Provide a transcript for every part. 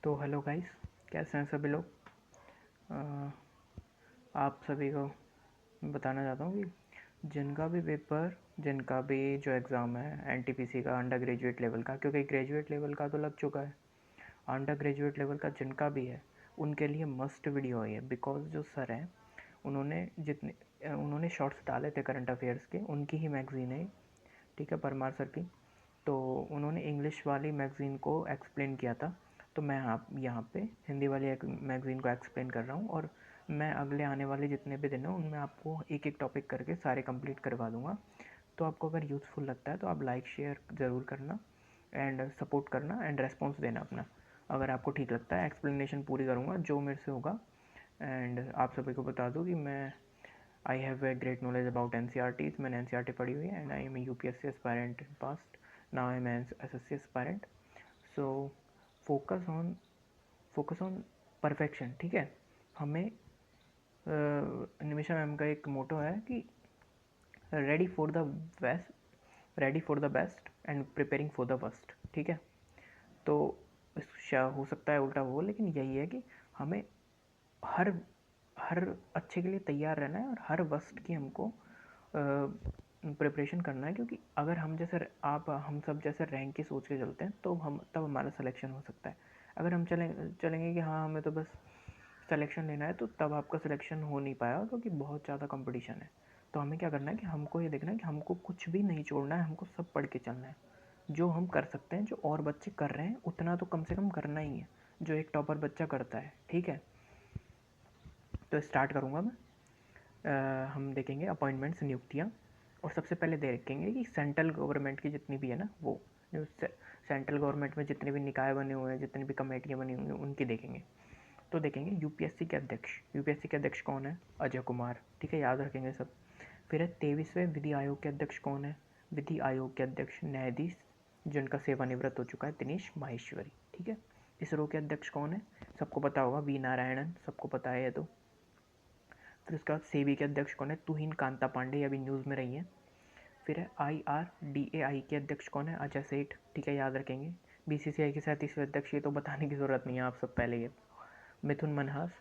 तो hello guys, कैसे हैं सभी लोग। आप सभी को बताना चाहता हूँ कि जिनका भी जो एग्ज़ाम है एनटीपीसी का अंडर ग्रेजुएट लेवल का, क्योंकि ग्रेजुएट लेवल का तो लग चुका है, अंडर ग्रेजुएट लेवल का जिनका भी है उनके लिए मस्ट वीडियो है, बिकॉज जो सर हैं उन्होंने शॉर्ट्स डाले थे करंट अफेयर्स के, उनकी ही मैगज़ीन है, ठीक है, परमार सर की। तो उन्होंने इंग्लिश वाली मैगज़ीन को एक्सप्लेन किया था, तो मैं आप यहाँ पे हिंदी वाली एक मैगज़ीन को एक्सप्लेन कर रहा हूँ, और मैं अगले आने वाले जितने भी दिन हैं उनमें आपको एक एक टॉपिक करके सारे कंप्लीट करवा दूँगा। तो आपको अगर यूज़फुल लगता है तो आप लाइक शेयर ज़रूर करना एंड सपोर्ट करना एंड रेस्पॉन्स देना अपना। अगर आपको ठीक लगता है एक्सप्लेनेशन पूरी करूँगा जो मेरे से होगा। एंड आप सभी को बता दूँ कि मैं I have a great knowledge about NCERTs। मैंने NCERT पढ़ी हुई है and I am UPSC aspirant in past, now I am SSC aspirant. So focus on perfection, ठीक है। हमें निमिषा मैम का एक मोटो है कि ready for the best and preparing for the worst, ठीक है। तो हो सकता है उल्टा हो, लेकिन यही है कि हमें हर हर अच्छे के लिए तैयार रहना है और हर वर्स्ट की हमको प्रिपरेशन करना है, क्योंकि अगर हम सब जैसे रैंक की सोच के चलते हैं तो तब हमारा सिलेक्शन हो सकता है। अगर हम चलेंगे कि हाँ हमें तो बस सिलेक्शन लेना है, तो तब आपका सिलेक्शन हो नहीं पाएगा, क्योंकि बहुत ज़्यादा कंपटीशन है। तो हमें क्या करना है कि हमको ये देखना है कि हमको कुछ भी नहीं छोड़ना है, हमको सब पढ़ के चलना है। जो हम कर सकते हैं, जो और बच्चे कर रहे हैं उतना तो कम से कम करना ही है, जो एक टॉपर बच्चा करता है, ठीक है। तो स्टार्ट करूँगा मैं। हम देखेंगे अपॉइंटमेंट्स, नियुक्तियाँ, और सबसे पहले देखेंगे कि सेंट्रल गवर्नमेंट की जितनी भी है ना, वो जो सेंट्रल गवर्नमेंट में जितने भी निकाय बने हुए हैं, जितनी भी कमेटियाँ बनी हुई हैं, उनकी देखेंगे। तो देखेंगे यूपीएससी के अध्यक्ष कौन है? अजय कुमार, ठीक है, याद रखेंगे सब। फिर है 23वें विधि आयोग के अध्यक्ष कौन है? विधि आयोग के अध्यक्ष न्यायाधीश जिनका सेवानिवृत्त हो चुका है, दिनेश माहेश्वरी, ठीक है। इसरो के अध्यक्ष कौन है? सबको पता होगा, वी नारायणन, सबको पता है ये तो। फिर उसके बाद सेबी के अध्यक्ष कौन है? तुहिन कांता पांडे, अभी न्यूज़ में रही है। फिर है IRDAI के अध्यक्ष कौन है? अजय सेठ, ठीक है, याद रखेंगे। BCCI के 37वें अध्यक्ष, ये तो बताने की ज़रूरत नहीं है, आप सब पहले ये। मिथुन मनहास।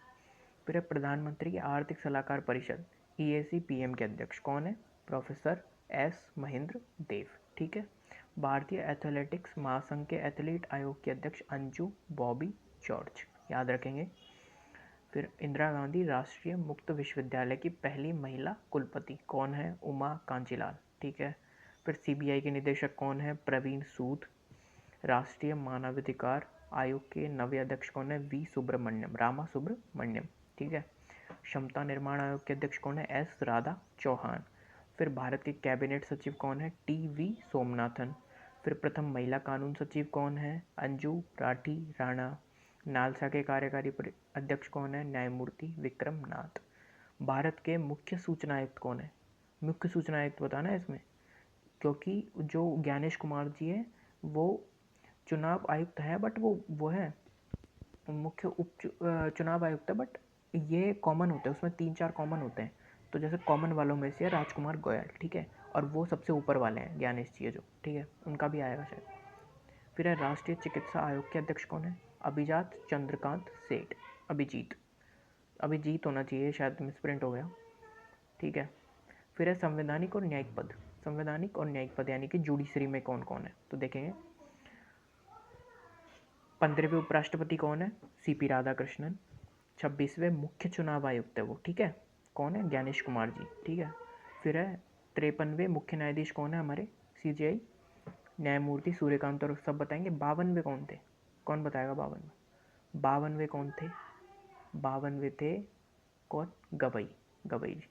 फिर है प्रधानमंत्री की आर्थिक सलाहकार परिषद EAC-PM के अध्यक्ष कौन है? प्रोफेसर S महेंद्र देव, ठीक है। भारतीय एथलेटिक्स महासंघ के एथलीट आयोग के अध्यक्ष अंजू बॉबी जॉर्ज, याद रखेंगे। फिर इंदिरा गांधी राष्ट्रीय मुक्त विश्वविद्यालय की पहली महिला कुलपति कौन है? उमा कांचीलाल, ठीक है। फिर CBI के निदेशक कौन है? प्रवीण सूद। राष्ट्रीय मानवाधिकार आयोग के नवे अध्यक्ष कौन है? रामा सुब्रमण्यम, ठीक है। क्षमता निर्माण आयोग के अध्यक्ष कौन है? S राधा चौहान। फिर भारत के कैबिनेट सचिव कौन है? TV सोमनाथन। फिर प्रथम महिला कानून सचिव कौन है? अंजू राठी राणा। नालसा के कार्यकारी अध्यक्ष कौन है? न्यायमूर्ति विक्रम नाथ। भारत के मुख्य सूचना आयुक्त कौन है? मुख्य सूचना आयुक्त बताना है इसमें, क्योंकि जो ज्ञानेश कुमार जी है वो चुनाव आयुक्त है, बट वो है मुख्य चुनाव आयुक्त है, बट ये कॉमन होते हैं, उसमें 3-4 कॉमन होते हैं। तो जैसे कॉमन वालों में से है राजकुमार गोयल, ठीक है, और वो सबसे ऊपर वाले हैं ज्ञानेश जी जो, ठीक है, उनका भी आएगा शायद। फिर है राष्ट्रीय चिकित्सा आयोग के अध्यक्ष कौन है? अभिजात चंद्रकांत सेठ, अभिजीत होना चाहिए, शायद मिसप्रिंट हो गया, ठीक है। फिर है संवैधानिक और न्यायिक पद यानी कि जुडिशरी में कौन कौन है? तो देखेंगे 15वें उपराष्ट्रपति कौन है? CP राधाकृष्णन। 26वें मुख्य चुनाव आयुक्त है वो, ठीक है, कौन है? ज्ञानेश कुमार जी, ठीक है। फिर है 53वें मुख्य न्यायाधीश कौन है हमारे CJI? न्यायमूर्ति सूर्यकांत। और सब बताएंगे 52वें कौन थे? कौन बताएगा 52वें कौन थे? 52वें थे कौन? गवई जी।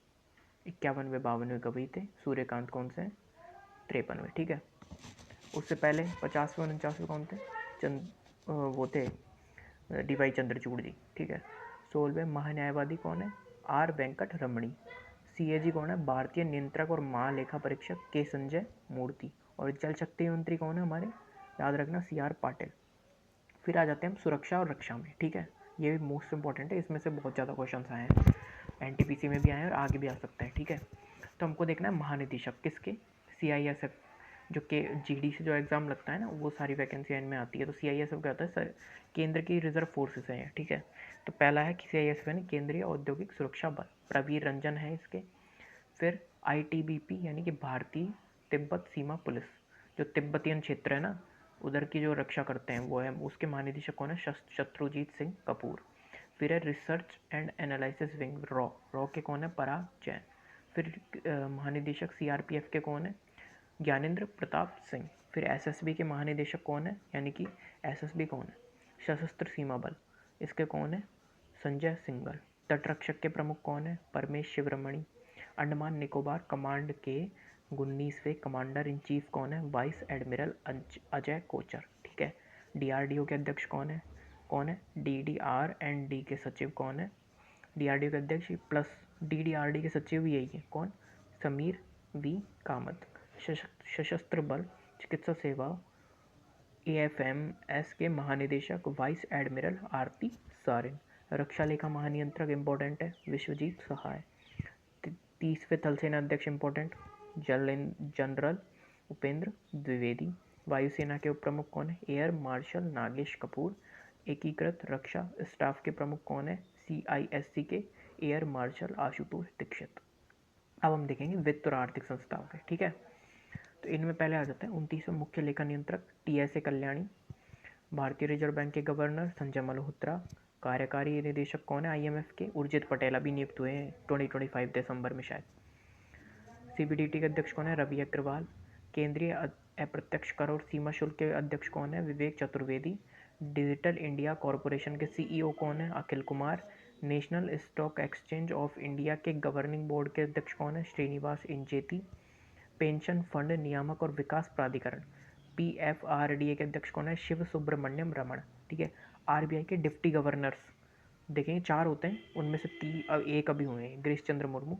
51वें 52वें गवई थे। सूर्यकांत कौन से? 53वें, ठीक है। उससे पहले 50वें 49वें कौन थे? वो थे DY चंद्रचूड़ जी, ठीक है। 16वें महान्यायवादी कौन है? R वेंकट रमणी। CAG कौन है? भारतीय नियंत्रक और महालेखा परीक्षक K संजय मूर्ति। और जल शक्ति मंत्री कौन है हमारे? याद रखना CR पाटिल। फिर आ जाते हैं हम सुरक्षा और रक्षा में, ठीक है, ये भी मोस्ट इंपॉर्टेंट है, इसमें से बहुत ज़्यादा क्वेश्चन आए हैं, NTPC में भी आए हैं और आगे भी आ सकते हैं, ठीक है। तो हमको देखना है महानिदेशक किसके? CISF जो के जीडी से जो एग्ज़ाम लगता है ना, वो सारी वैकेंसी इनमें आती है। तो सीआईएसएफ क्या होता है सर, केंद्र की रिजर्व फोर्सेस हैं, ठीक है। तो पहला है कि सीआईएसएफ यानी केंद्रीय औद्योगिक सुरक्षा बल, प्रवीर रंजन है इसके। फिर आईटीबीपी यानी कि भारतीय तिब्बत सीमा पुलिस, जो तिब्बतियन क्षेत्र है ना, उधर की जो रक्षा करते हैं वो है, उसके महानिदेशक कौन है, शत्रुजीत सिंह कपूर। फिर है research and analysis wing, raw के कौन है, पराग जैन। फिर महानिदेशक सीआरपीएफ के कौन है, ज्ञानेंद्र प्रताप सिंह। फिर एसएसबी के महानिदेशक कौन है, यानी कि एसएसबी कौन है, सशस्त्र सीमा बल, इसके कौन है, संजय सिंघल। तटरक्षक के प्रमुख कौन है, परमेश शिवरमणि। अंडमान निकोबार कमांड के 19वें कमांडर इन चीफ कौन है, वाइस एडमिरल अजय कोचर, ठीक है। डीआरडीओ के अध्यक्ष कौन है, डीडीआर&डी के सचिव कौन है, डीआरडीओ के अध्यक्ष प्लस डीडीआरडी के सचिव यही है, कौन, समीर वी कामत। सशस्त्र बल चिकित्सा सेवा एएफएमएस के महानिदेशक वाइस एडमिरल आरती सारिन। रक्षा लेखा महानियंत्रक इम्पोर्टेंट है, विश्वजीत सहाय। 30वें थल सेना अध्यक्ष इम्पोर्टेंट, जनरल उपेंद्र द्विवेदी। वायुसेना के उप प्रमुख कौन है, एयर मार्शल नागेश कपूर। एकीकृत रक्षा स्टाफ के प्रमुख कौन है, सीआईएससी के एयर मार्शल आशुतोष दीक्षित। अब हम देखेंगे वित्त और आर्थिक संस्थाओं के, ठीक है। तो इनमें पहले आ जाता है 29वें मुख्य लेखा नियंत्रक टीएसए कल्याणी। भारतीय रिजर्व बैंक के गवर्नर संजय मल्होत्रा। कार्यकारी निदेशक कौन है, आईएमएफ के उर्जित पटेल, अभी नियुक्त हुए हैं 2025 दिसंबर में शायद। सीबीडीटी के अध्यक्ष कौन है, रवि अग्रवाल। केंद्रीय अप्रत्यक्ष कर और सीमा शुल्क के अध्यक्ष कौन है, Vivek Chaturvedi. Digital India corporation के सीईओ कौन है, Akhil Kumar. National stock exchange of India के गवर्निंग बोर्ड के अध्यक्ष कौन है, श्रीनिवास इंजेती। पेंशन फंड नियामक और विकास प्राधिकरण पीएफआरडीए के अध्यक्ष कौन है, शिव सुब्रमण्यम रमण, ठीक है। आरबीआई के डिप्टी गवर्नर्स देखेंगे 4 होते हैं, उनमें से एक अभी हुए हैं, गिरीश चंद्र मुर्मू,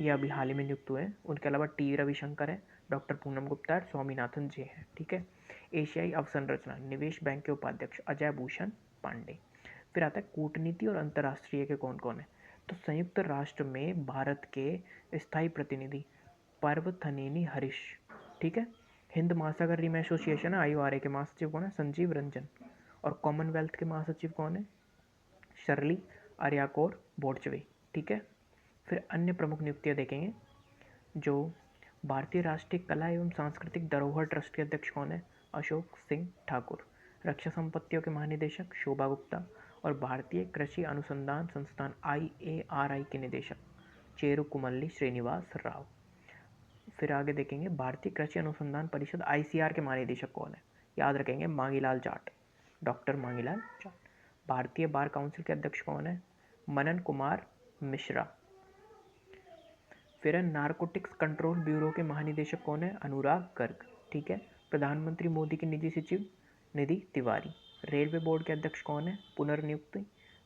ये अभी हाल ही में नियुक्त हुए हैं। उनके अलावा टी रविशंकर है, डॉक्टर पूनम गुप्ता है, स्वामीनाथन जे है, ठीक है। एशियाई अवसंरचना निवेश बैंक के उपाध्यक्ष अजय भूषण पांडे। फिर आता है कूटनीति और अंतर्राष्ट्रीय के कौन कौन है। तो संयुक्त राष्ट्र में भारत के स्थायी प्रतिनिधि पर्वतनेनी हरीश, ठीक है। हिंद महासागर रिम एसोसिएशन है, IORA के महासचिव कौन है, संजीव रंजन। और कॉमनवेल्थ के महासचिव कौन है, शर्ली अरियाकोर बोर्चवे, ठीक है। फिर अन्य प्रमुख नियुक्तियां देखेंगे, जो भारतीय राष्ट्रीय कला एवं सांस्कृतिक धरोहर ट्रस्ट के अध्यक्ष कौन है, अशोक सिंह ठाकुर। रक्षा संपत्तियों के महानिदेशक शोभा गुप्ता। और भारतीय कृषि अनुसंधान संस्थान IARI के निदेशक चेरुकुमल्ली श्रीनिवास राव। फिर आगे देखेंगे भारतीय कृषि अनुसंधान परिषद ICR के महानिदेशक कौन है, याद रखेंगे मांगीलाल जाट, डॉक्टर मांगीलाल जाट। भारतीय बार काउंसिल के अध्यक्ष कौन है, मनन कुमार मिश्रा। फिर नारकोटिक्स कंट्रोल ब्यूरो के महानिदेशक कौन है, अनुराग गर्ग, ठीक है। प्रधानमंत्री मोदी के निजी सचिव निधि तिवारी। रेलवे बोर्ड के अध्यक्ष कौन है, पुनर्नियुक्ति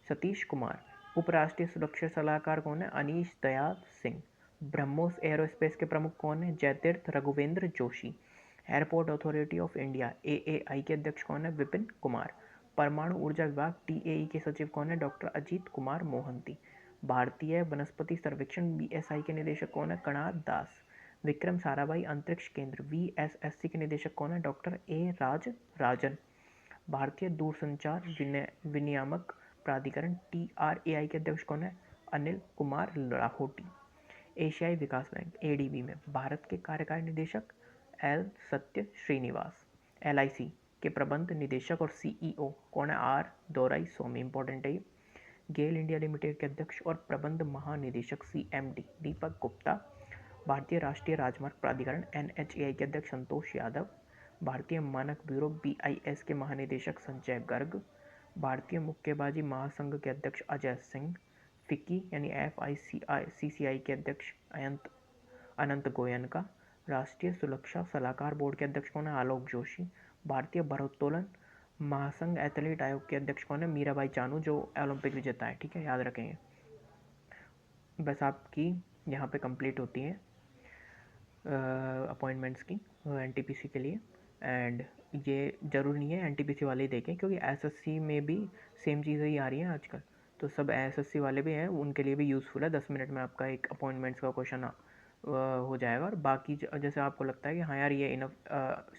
सतीश कुमार। उपराष्ट्रीय सुरक्षा सलाहकार कौन है, अनीश दयाल सिंह। ब्रह्मोस एरोस्पेस के प्रमुख कौन है, Jayateerth Raghuvendra Joshi. Airport authority of India AAI के अध्यक्ष कौन है, विपिन कुमार। परमाणु ऊर्जा विभाग TAE के सचिव कौन है, डॉक्टर अजीत कुमार मोहंती। भारतीय वनस्पति सर्वेक्षण BSI के निदेशक कौन है, कणाद दास। विक्रम साराभाई अंतरिक्ष केंद्र VSSC के निदेशक कौन है, डॉक्टर A राजन। भारतीय दूरसंचार विनियामक प्राधिकरण TRAI के अध्यक्ष कौन है, अनिल कुमार लाहोटी। एशियाई विकास बैंक ADB में भारत के कार्यकारी निदेशक L सत्य श्रीनिवास। LIC के प्रबंध निदेशक और CEO कौन है, R दौराई स्वामी, इंपॉर्टेंट है ये। गेल इंडिया लिमिटेड के अध्यक्ष और प्रबंध महानिदेशक CMD दीपक गुप्ता। भारतीय राष्ट्रीय राजमार्ग प्राधिकरण NHAI के अध्यक्ष संतोष यादव। भारतीय मानक ब्यूरो BIS के महानिदेशक संजय गर्ग। भारतीय मुक्केबाजी महासंघ के अध्यक्ष अजय सिंह। फिक्की यानी FICCI के अध्यक्ष अनंत गोयनका। राष्ट्रीय सुरक्षा सलाहकार बोर्ड के अध्यक्ष कौन है, आलोक जोशी। भारतीय भारोत्तोलन महासंघ एथलीट आयोग के अध्यक्ष कौन है, मीराबाई चानू, जो ओलंपिक विजेता है, ठीक है, याद रखेंगे। बस आपकी यहाँ पे कंप्लीट होती है अपॉइंटमेंट्स की NTPC के लिए। एंड ये ज़रूरी नहीं है NTPC वाले ही देखें, क्योंकि SSC में भी सेम चीज़ें ही आ रही हैं आजकल, तो सब SSC वाले भी हैं, उनके लिए भी यूज़फुल है। 10 मिनट में आपका एक अपॉइंटमेंट्स का क्वेश्चन हो जाएगा। और बाकी जैसे आपको लगता है कि हाँ यार ये इनफ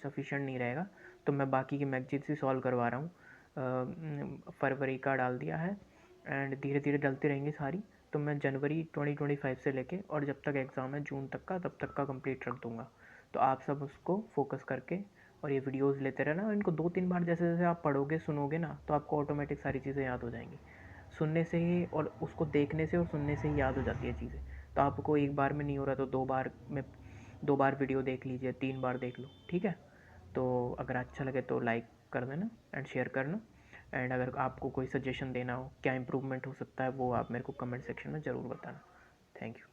सफिशेंट नहीं रहेगा, तो मैं बाकी की मैगजीन्स भी सॉल्व करवा रहा हूँ। फरवरी का डाल दिया है एंड धीरे धीरे डलती रहेंगी सारी। तो मैं जनवरी 2025 से लेके और जब तक एग्ज़ाम है जून तक का, तब तक का कंप्लीट रख दूँगा। तो आप सब उसको फोकस करके और ये वीडियोस लेते रहना। और इनको 2-3 बार जैसे जैसे आप पढ़ोगे सुनोगे ना, तो आपको ऑटोमेटिक सारी चीज़ें याद हो जाएंगी। सुनने से ही और उसको देखने से और सुनने से ही याद हो जाती है चीज़ें। तो आपको एक बार में नहीं हो रहा तो 2 बार में, 2 बार वीडियो देख लीजिए, 3 बार देख लो, ठीक है। तो अगर अच्छा लगे तो लाइक कर देना एंड शेयर करना। एंड अगर आपको कोई सजेशन देना हो क्या इम्प्रूवमेंट हो सकता है, वो आप मेरे को कमेंट सेक्शन में ज़रूर बताना। Thank you.